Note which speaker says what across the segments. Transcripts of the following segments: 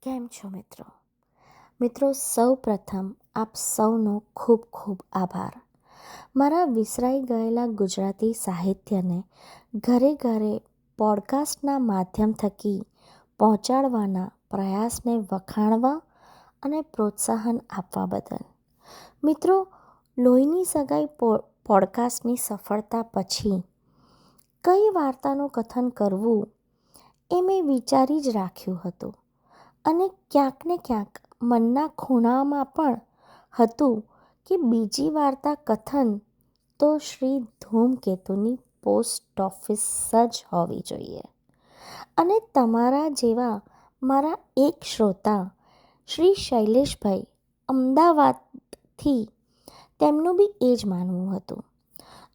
Speaker 1: કેમ છો મિત્રો? મિત્રો, સૌ પ્રથમ આપ સૌનો ખૂબ ખૂબ આભાર. મારા વિસરાઈ ગયેલા ગુજરાતી સાહિત્યને ઘરે ઘરે પોડકાસ્ટના માધ્યમ થકી પહોંચાડવાના પ્રયાસને વખાણવા અને પ્રોત્સાહન આપવા બદલ. મિત્રો, લોહીની સગાઈ પોડકાસ્ટની સફળતા પછી કઈ વાર્તાનું કથન કરવું એ મેં વિચારી જ રાખ્યું હતું અને ક્યાંક ને ક્યાંક મનના ખૂણામાં પણ હતું કે બીજી વાર્તા કથન તો શ્રી ધૂમકેતુની પોસ્ટ ઓફિસ જ હોવી જોઈએ. અને તમારા જેવા મારા એક શ્રોતા શ્રી શૈલેષભાઈ અમદાવાદથી, તેમનું બી એ જ માનવું હતું.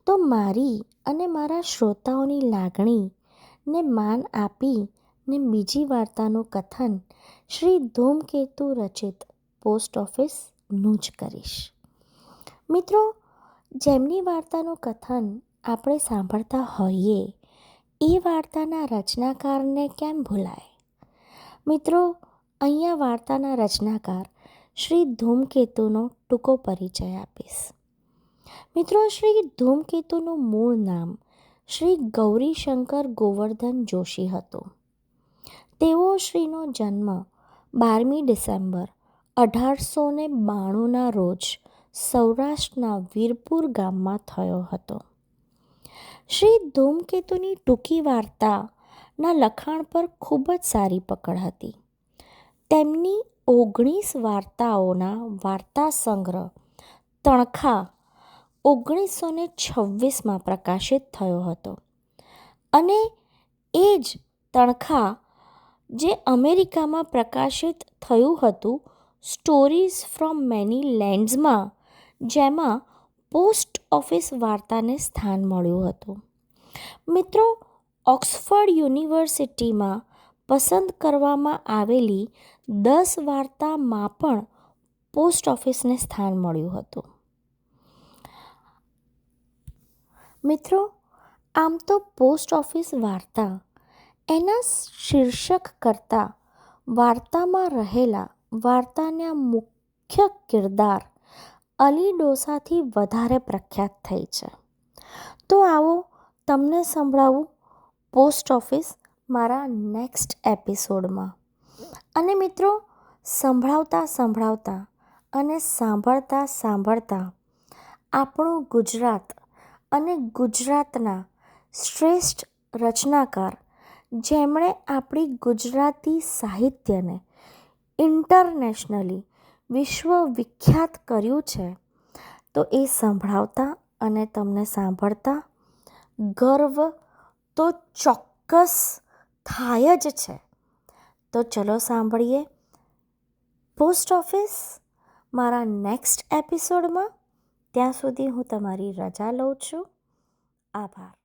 Speaker 1: તો મારી અને મારા શ્રોતાઓની લાગણીને માન આપી ને બીજી વાર્તાનું કથન શ્રી ધૂમકેતુ રચિત પોસ્ટ ઓફિસનું જ કરીશ. મિત્રો, જેમની વાર્તાનું કથન આપણે સાંભળતા હોઈએ એ વાર્તાના રચનાકારને કેમ ભૂલાય? મિત્રો, અહીંયા વાર્તાના રચનાકાર શ્રી ધૂમકેતુનો ટૂંકો પરિચય આપીશ. મિત્રો, શ્રી ધૂમકેતુનું મૂળ નામ શ્રી ગૌરીશંકર ગોવર્ધન જોશી હતું. તેઓ શ્રીનો જન્મ 12મી ડિસેમ્બર 1892ના રોજ સૌરાષ્ટ્રના વીરપુર ગામમાં થયો હતો. શ્રી ધૂમકેતુની ટૂંકી વાર્તાના લખાણ પર ખૂબ જ સારી પકડ હતી. તેમની 19 વાર્તાઓના વાર્તા સંગ્રહ તણખા 1926માં પ્રકાશિત થયો હતો અને એ જ તણખા જે અમેરિકામાં પ્રકાશિત થયું હતું સ્ટોરીઝ ફ્રોમ મેની લેન્ડ્સમાં, જેમાં પોસ્ટ ઓફિસ વાર્તાને સ્થાન મળ્યું હતું. મિત્રો, ઓક્સફર્ડ યુનિવર્સિટીમાં પસંદ કરવામાં આવેલી 10 વાર્તામાં પણ પોસ્ટ ઓફિસને સ્થાન મળ્યું હતું. મિત્રો, આમ તો પોસ્ટ ઓફિસ વાર્તા એના શીર્ષક કરતાં વાર્તામાં રહેલા વાર્તાના મુખ્ય કિરદાર અલી ડોસાથી વધારે પ્રખ્યાત થઈ છે. તો આવો તમને સંભળાવું પોસ્ટ ઓફિસ મારા નેક્સ્ટ એપિસોડમાં. અને મિત્રો, સંભળાવતા અને સાંભળતા આપણું ગુજરાત અને ગુજરાતના શ્રેષ્ઠ રચનાકાર, જેમણે આપણી ગુજરાતી સાહિત્યને ઇન્ટરનેશનલી વિશ્વવિખ્યાત કર્યું છે, તો એ સંભળાવતા અને તમને સાંભળતા ગર્વ તો ચોક્કસ થાય જ છે. તો ચલો સાંભળીએ પોસ્ટ ઓફિસ મારા નેક્સ્ટ એપિસોડમાં. ત્યાં સુધી હું તમારી રજા લઉં છું. આભાર.